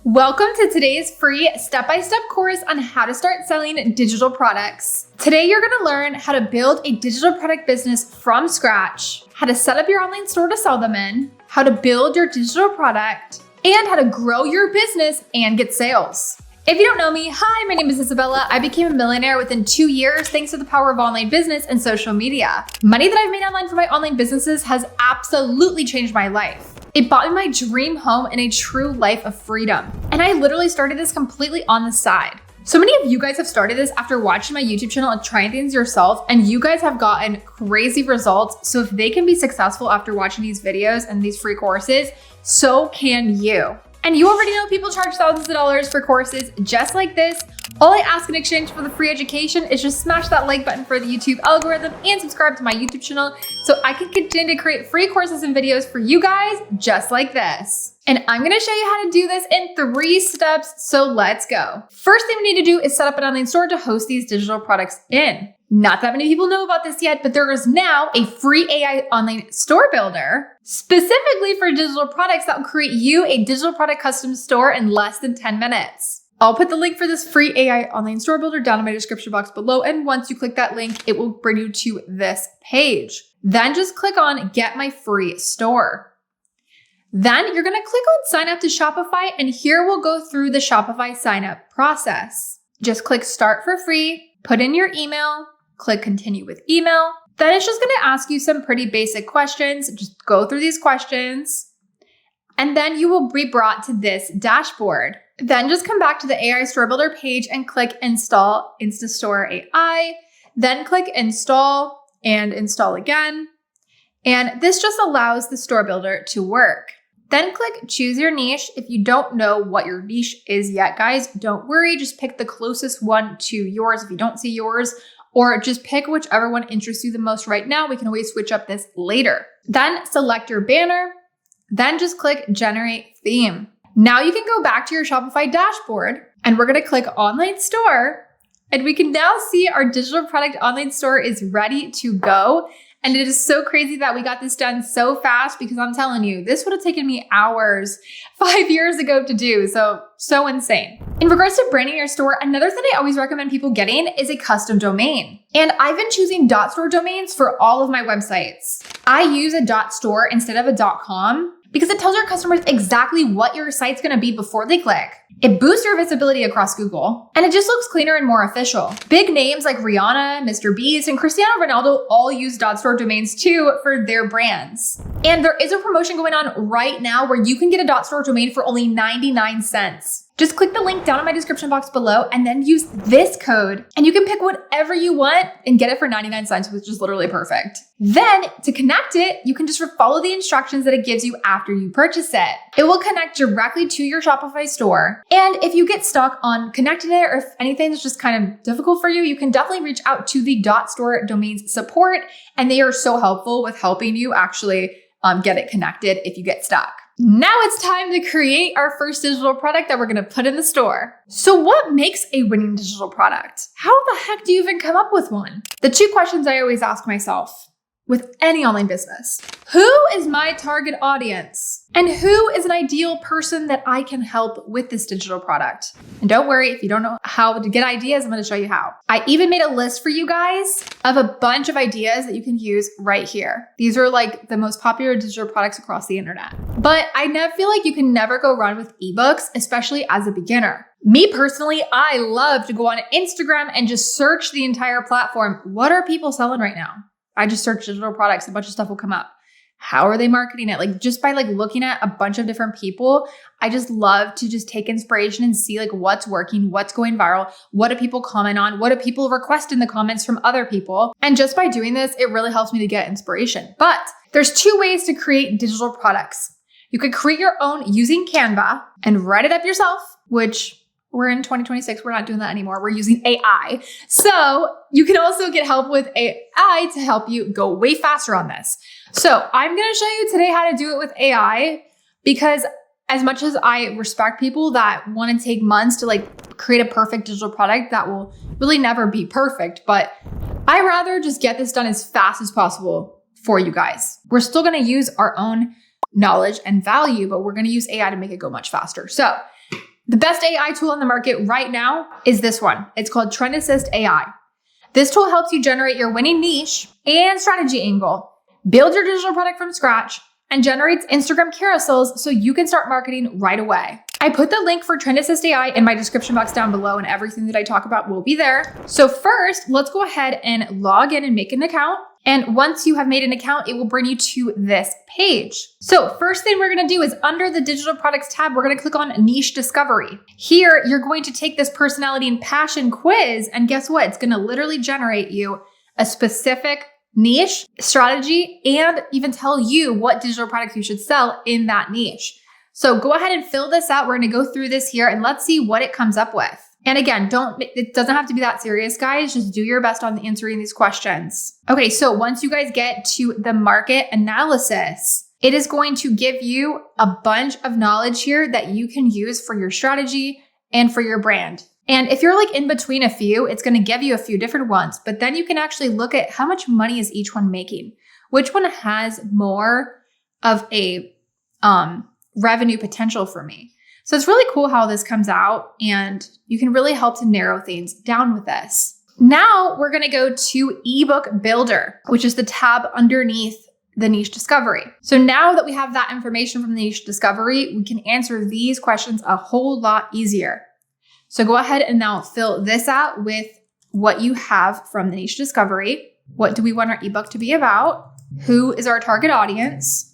Welcome to today's free step-by-step course on how to start selling digital products. Today, you're gonna learn how to build a digital product business from scratch, how to set up your online store to sell them in, how to build your digital product, and how to grow your business and get sales. If you don't know me, hi, my name is Isabella. I became a millionaire within 2 years thanks to the power of online business and social media. Money that I've made online for my online businesses has absolutely changed my life. It bought me my dream home and a true life of freedom. And I literally started this completely on the side. So many of you guys have started this after watching my YouTube channel and trying things yourself, and you guys have gotten crazy results. So if they can be successful after watching these videos and these free courses, so can you. And you already know people charge thousands of dollars for courses just like this. All I ask in exchange for the free education is just smash that like button for the YouTube algorithm and subscribe to my YouTube channel so I can continue to create free courses and videos for you guys just like this. And I'm gonna show you how to do this in 3 steps, so let's go. First thing we need to do is set up an online store to host these digital products in. Not that many people know about this yet, but there is now a free AI online store builder specifically for digital products that will create you a digital product custom store in less than 10 minutes. I'll put the link for this free AI online store builder down in my description box below. And once you click that link, it will bring you to this page. Then just click on Get My Free Store. Then you're gonna click on Sign Up to Shopify, and here we'll go through the Shopify sign up process. Just click Start for free, put in your email, click Continue with email. Then it's just gonna ask you some pretty basic questions. Just go through these questions, and then you will be brought to this dashboard. Then just come back to the AI Store Builder page and click Install InstaStore AI. Then click Install and install again. And this just allows the store builder to work. Then click Choose Your Niche. If you don't know what your niche is yet, guys, don't worry. Just pick the closest one to yours if you don't see yours, or just pick whichever one interests you the most right now. We can always switch up this later. Then select your banner. Then just click Generate Theme. Now you can go back to your Shopify dashboard, and we're gonna click Online Store, and we can now see our digital product online store is ready to go. And it is so crazy that we got this done so fast, because I'm telling you, this would have taken me hours 5 years ago to do. So insane. In regards to branding your store, another thing I always recommend people getting is a custom domain. And I've been choosing .store domains for all of my websites. I use a .store instead of a .com because it tells your customers exactly what your site's gonna be before they click. It boosts your visibility across Google, and it just looks cleaner and more official. Big names like Rihanna, Mr. Beast, and Cristiano Ronaldo all use .store domains too for their brands. And there is a promotion going on right now where you can get a .store domain for only 99 cents. Just click the link down in my description box below and then use this code, and you can pick whatever you want and get it for 99 cents, which is literally perfect. Then to connect it, you can just follow the instructions that it gives you after you purchase it. It will connect directly to your Shopify store. And if you get stuck on connecting it, or if anything is just kind of difficult for you, you can definitely reach out to the .store domains support, and they are so helpful with helping you actually get it connected if you get stuck. Now it's time to create our first digital product that we're gonna put in the store. So what makes a winning digital product? How the heck do you even come up with one? The 2 questions I always ask myself with any online business: who is my target audience? And who is an ideal person that I can help with this digital product? And don't worry, if you don't know how to get ideas, I'm gonna show you how. I even made a list for you guys of a bunch of ideas that you can use right here. These are like the most popular digital products across the internet. But I feel like you can never go wrong with ebooks, especially as a beginner. Me personally, I love to go on Instagram and just search the entire platform. What are people selling right now? I just search digital products, a bunch of stuff will come up. How are they marketing it? Like just by looking at a bunch of different people, I just love to just take inspiration and see what's working, what's going viral, what do people comment on, what do people request in the comments from other people. And just by doing this, it really helps me to get inspiration. But there's 2 ways to create digital products. You could create your own using Canva and write it up yourself, which we're in 2026, we're not doing that anymore. We're using AI. So you can also get help with AI to help you go way faster on this. So I'm gonna show you today how to do it with AI, because as much as I respect people that wanna take months to create a perfect digital product that will really never be perfect, but I rather just get this done as fast as possible for you guys. We're still gonna use our own knowledge and value, but we're gonna use AI to make it go much faster. So The best AI tool on the market right now is this one. It's called Trend Assist AI. This tool helps you generate your winning niche and strategy angle, build your digital product from scratch, and generates Instagram carousels so you can start marketing right away. I put the link for Trend Assist AI in my description box down below, and everything that I talk about will be there. So first, let's go ahead and log in and make an account. And once you have made an account, it will bring you to this page. So first thing we're gonna do is under the digital products tab, we're gonna click on niche discovery. Here, you're going to take this personality and passion quiz, and guess what? It's gonna literally generate you a specific niche, strategy, and even tell you what digital products you should sell in that niche. So go ahead and fill this out. We're gonna go through this here and let's see what it comes up with. And again, it doesn't have to be that serious, guys. Just do your best on answering these questions. Okay, so once you guys get to the market analysis, it is going to give you a bunch of knowledge here that you can use for your strategy and for your brand. And if you're like in between a few, it's going to give you a few different ones, but then you can actually look at how much money is each one making, which one has more of a revenue potential for me. So it's really cool how this comes out, and you can really help to narrow things down with this. Now we're going to go to ebook builder, which is the tab underneath the niche discovery. So now that we have that information from the niche discovery, we can answer these questions a whole lot easier. So go ahead and now fill this out with what you have from the niche discovery. What do we want our ebook to be about? Who is our target audience?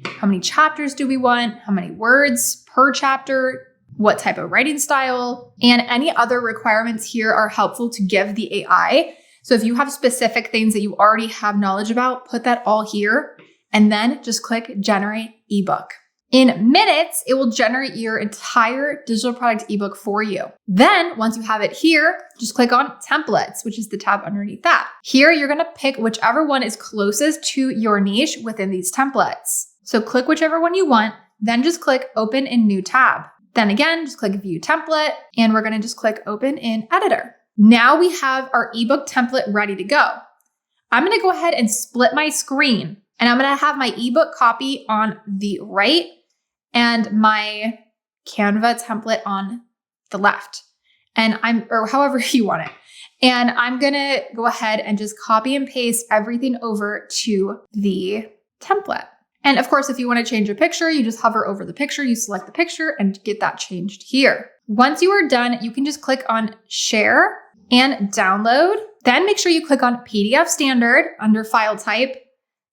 How many chapters do we want? How many words per chapter? What type of writing style? And any other requirements here are helpful to give the AI. So if you have specific things that you already have knowledge about, put that all here and then just click generate ebook. In minutes, it will generate your entire digital product ebook for you. Then once you have it here, just click on templates, which is the tab underneath that. Here, you're gonna pick whichever one is closest to your niche within these templates. So click whichever one you want, then just click open in new tab. Then again, just click view template, and we're gonna just click open in editor. Now we have our ebook template ready to go. I'm gonna go ahead and split my screen, and I'm gonna have my ebook copy on the right and my Canva template on the left, or however you want it. And I'm gonna go ahead and just copy and paste everything over to the template. And of course, if you want to change a picture, you just hover over the picture, you select the picture and get that changed here. Once you are done, you can just click on share and download. Then make sure you click on PDF standard under file type,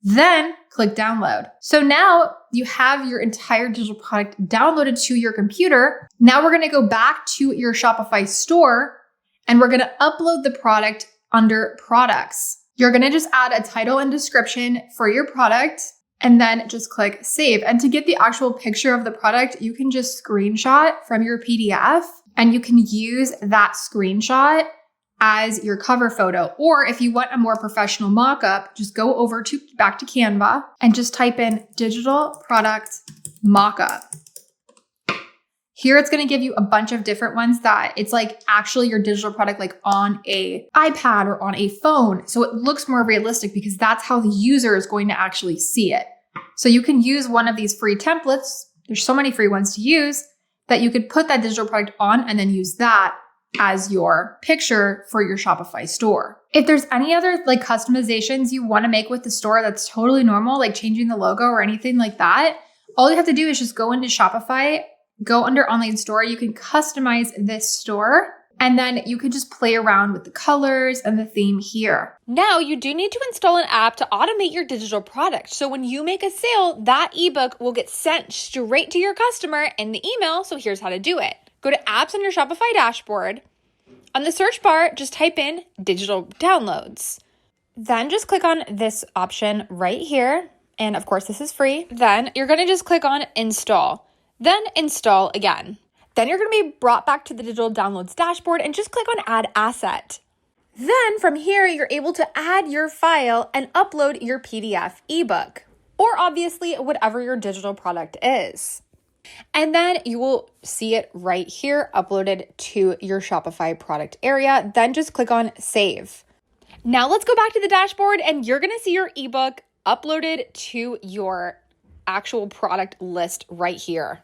then click download. So now you have your entire digital product downloaded to your computer. Now we're going to go back to your Shopify store and we're going to upload the product under products. You're going to just add a title and description for your product, and then just click save. And to get the actual picture of the product, you can just screenshot from your PDF and you can use that screenshot as your cover photo. Or if you want a more professional mock-up, just go over back to Canva and just type in digital product mock-up. Here, it's going to give you a bunch of different ones that it's like actually your digital product, like on a iPad or on a phone. So it looks more realistic because that's how the user is going to actually see it. So you can use one of these free templates. There's so many free ones to use that you could put that digital product on and then use that as your picture for your Shopify store. If there's any other like customizations you want to make with the store, that's totally normal, like changing the logo or anything like that. All you have to do is just go into Shopify, go under online store. You can customize this store and then you can just play around with the colors and the theme here. Now you do need to install an app to automate your digital product. So when you make a sale, that ebook will get sent straight to your customer in the email. So here's how to do it. Go to apps on your Shopify dashboard. On the search bar, just type in digital downloads. Then just click on this option right here. And of course, this is free. Then you're going to just click on install. Then install again. Then you're going to be brought back to the digital downloads dashboard and just click on add asset. Then from here, you're able to add your file and upload your PDF ebook, or obviously whatever your digital product is. And then you will see it right here uploaded to your Shopify product area. Then just click on save. Now let's go back to the dashboard and you're going to see your ebook uploaded to your actual product list right here.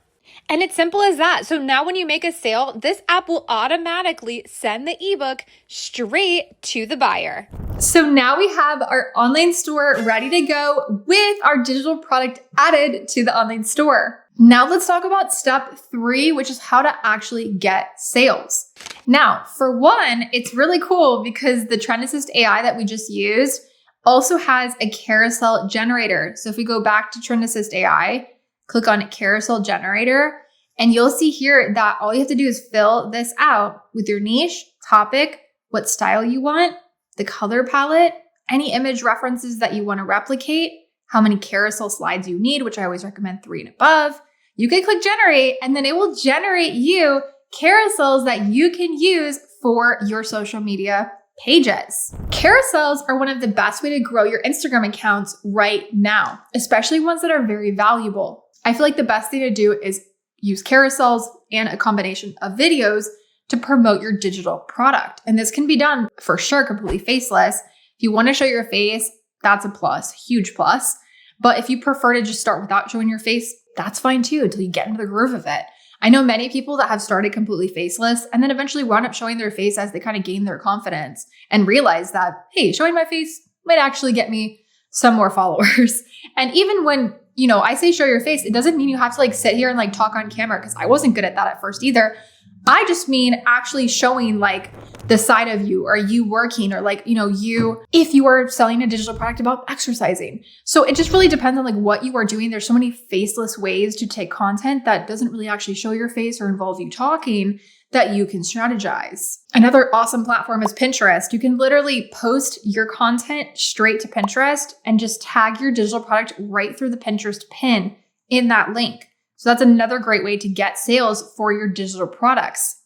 And it's simple as that. So now when you make a sale, this app will automatically send the ebook straight to the buyer. So now we have our online store ready to go with our digital product added to the online store. Now let's talk about step 3, which is how to actually get sales. Now, for one, it's really cool because the Trend Assist AI that we just used also has a carousel generator. So if we go back to Trend Assist AI, click on carousel generator, and you'll see here that all you have to do is fill this out with your niche, topic, what style you want, the color palette, any image references that you want to replicate, how many carousel slides you need, which I always recommend 3 and above. You can click generate, and then it will generate you carousels that you can use for your social media pages. Carousels are one of the best way to grow your Instagram accounts right now, especially ones that are very valuable. I feel like the best thing to do is use carousels and a combination of videos to promote your digital product. And this can be done for sure completely faceless. If you want to show your face, that's a plus, huge plus. But if you prefer to just start without showing your face, that's fine too, until you get into the groove of it. I know many people that have started completely faceless and then eventually wound up showing their face as they kind of gain their confidence and realize that, hey, showing my face might actually get me some more followers. And even when, I say show your face, it doesn't mean you have to like sit here and like talk on camera, because I wasn't good at that at first either. I just mean actually showing like the side of you, or you working, or like, if you are selling a digital product about exercising. So it just really depends on like what you are doing. There's so many faceless ways to take content that doesn't really actually show your face or involve you talking that you can strategize. Another awesome platform is Pinterest. You can literally post your content straight to Pinterest and just tag your digital product right through the Pinterest pin in that link. So that's another great way to get sales for your digital products.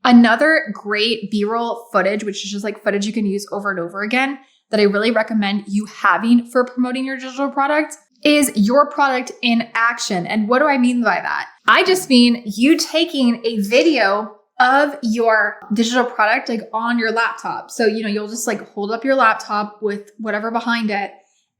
Another great B-roll footage, which is just like footage you can use over and over again, that I really recommend you having for promoting your digital product, is your product in action. And what do I mean by that? I just mean you taking a video of your digital product like on your laptop. So, you'll just like hold up your laptop with whatever behind it,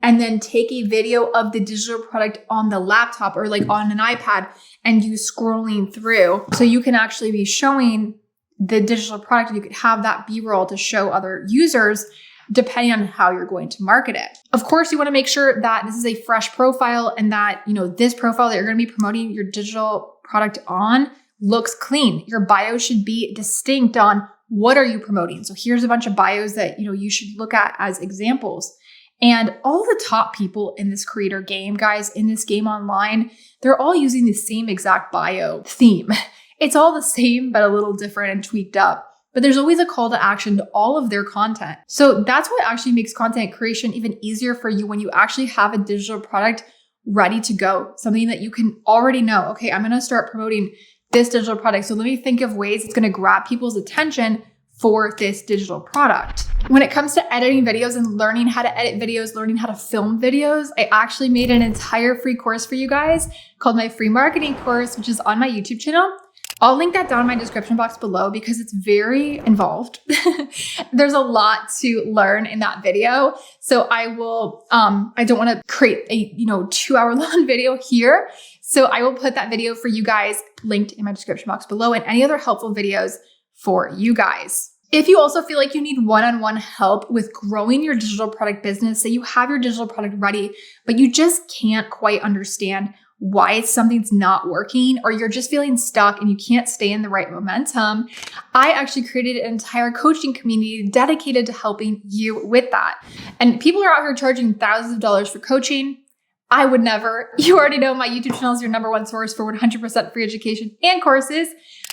and then take a video of the digital product on the laptop or like on an iPad, and you scrolling through. So you can actually be showing the digital product, and you could have that B-roll to show other users depending on how you're going to market it. Of course, you want to make sure that this is a fresh profile, and that, this profile that you're going to be promoting your digital product on looks clean. Your bio should be distinct on what are you promoting. So here's a bunch of bios that, you should look at as examples. And all the top people in this creator game, guys, in this game online, they're all using the same exact bio theme. It's all the same, but a little different and tweaked up. But there's always a call to action to all of their content. So that's what actually makes content creation even easier for you when you actually have a digital product ready to go. Something that you can already know, okay, I'm going to start promoting this digital product. So let me think of ways it's going to grab people's attention for this digital product. When it comes to editing videos and learning how to edit videos, learning how to film videos, I actually made an entire free course for you guys called my free marketing course, which is on my YouTube channel. I'll link that down in my description box below because it's very involved. There's a lot to learn in that video. So I will, I don't want to create a, 2-hour long video here. So I will put that video for you guys linked in my description box below, and any other helpful videos for you guys. If you also feel like you need one-on-one help with growing your digital product business, say you have your digital product ready, but you just can't quite understand why something's not working, or you're just feeling stuck and you can't stay in the right momentum, I actually created an entire coaching community dedicated to helping you with that. And people are out here charging thousands of dollars for coaching. I would never. You already know my YouTube channel is your number one source for 100% free education and courses.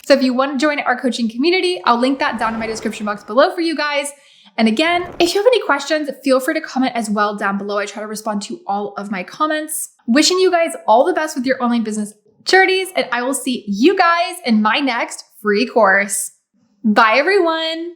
So if you want to join our coaching community, I'll link that down in my description box below for you guys. And again, if you have any questions, feel free to comment as well down below. I try to respond to all of my comments. Wishing you guys all the best with your online business journeys, and I will see you guys in my next free course. Bye, everyone.